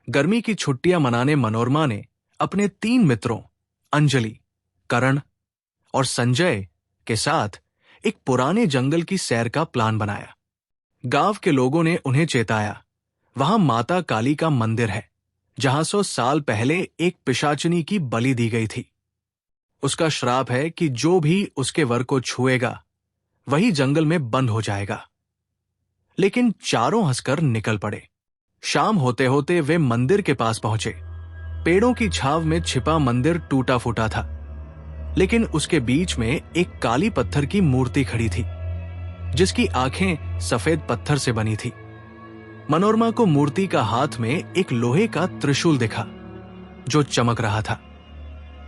गर्मी की छुट्टियां मनाने मनोरमा ने अपने 3 मित्रों अंजलि, करण और संजय के साथ एक पुराने जंगल की सैर का प्लान बनाया। गांव के लोगों ने उन्हें चेताया, वहां माता काली का मंदिर है जहां 100 साल पहले एक पिशाचिनी की बलि दी गई थी। उसका श्राप है कि जो भी उसके वर को छुएगा वही जंगल में बंद हो जाएगा। लेकिन चारों हंसकर निकल पड़े। शाम होते होते वे मंदिर के पास पहुंचे। पेड़ों की छाव में छिपा मंदिर टूटा फूटा था, लेकिन उसके बीच में एक काली पत्थर की मूर्ति खड़ी थी जिसकी आंखें सफेद पत्थर से बनी थी। मनोरमा को मूर्ति का हाथ में एक लोहे का त्रिशूल दिखा जो चमक रहा था।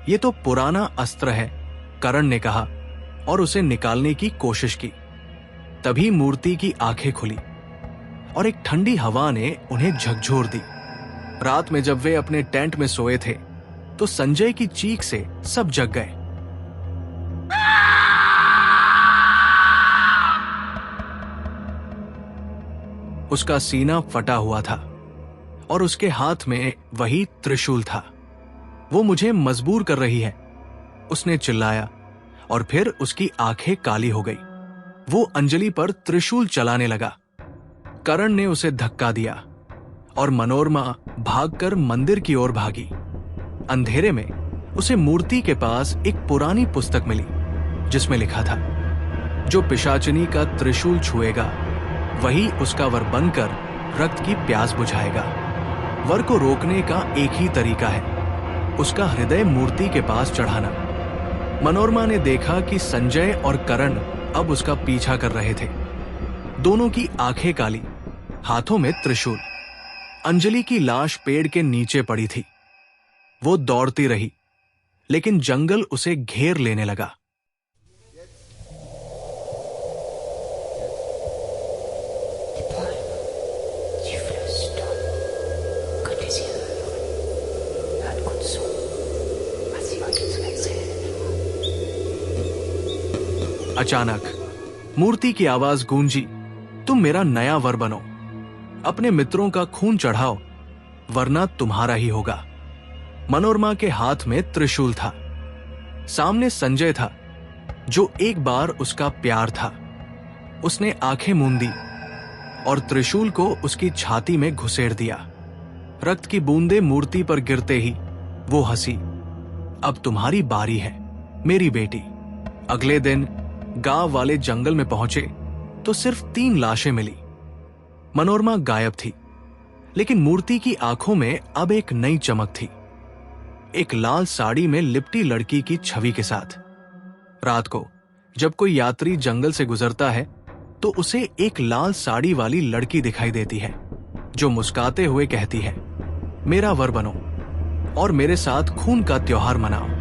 यह तो पुराना अस्त्र है, करण ने कहा और उसे निकालने की कोशिश की। तभी मूर्ति की आंखें खुली और एक ठंडी हवा ने उन्हें झकझोर दी। रात में जब वे अपने टेंट में सोए थे तो संजय की चीख से सब जग गए। उसका सीना फटा हुआ था और उसके हाथ में वही त्रिशूल था। वो मुझे मजबूर कर रही है, उसने चिल्लाया और फिर उसकी आंखें काली हो गई। वो अंजलि पर त्रिशूल चलाने लगा। करण ने उसे धक्का दिया और मनोरमा भागकर मंदिर की ओर भागी। अंधेरे में उसे मूर्ति के पास एक पुरानी पुस्तक मिली जिसमें लिखा था, जो पिशाचिनी का त्रिशूल छुएगा वही उसका वर बनकर रक्त की प्यास बुझाएगा। वर को रोकने का एक ही तरीका है, उसका हृदय मूर्ति के पास चढ़ाना। मनोरमा ने देखा कि संजय और करण अब उसका पीछा कर रहे थे। दोनों की आंखें काली, हाथों में त्रिशूल। अंजलि की लाश पेड़ के नीचे पड़ी थी। वो दौड़ती रही, लेकिन जंगल उसे घेर लेने लगा। अचानक मूर्ति की आवाज गूंजी, तुम मेरा नया वर बनो, अपने मित्रों का खून चढ़ाओ वरना तुम्हारा ही होगा। मनोरमा के हाथ में त्रिशूल था। सामने संजय था जो एक बार उसका प्यार था। उसने आंखें मूंदी और त्रिशूल को उसकी छाती में घुसेड़ दिया। रक्त की बूंदें मूर्ति पर गिरते ही वो हंसी, अब तुम्हारी बारी है मेरी बेटी। अगले दिन गांव वाले जंगल में पहुंचे तो सिर्फ 3 लाशें मिली। मनोरमा गायब थी, लेकिन मूर्ति की आंखों में अब एक नई चमक थी, एक लाल साड़ी में लिपटी लड़की की छवि के साथ। रात को जब कोई यात्री जंगल से गुजरता है तो उसे एक लाल साड़ी वाली लड़की दिखाई देती है जो मुस्कुराते हुए कहती है, मेरा वर बनो और मेरे साथ खून का त्योहार मनाओ।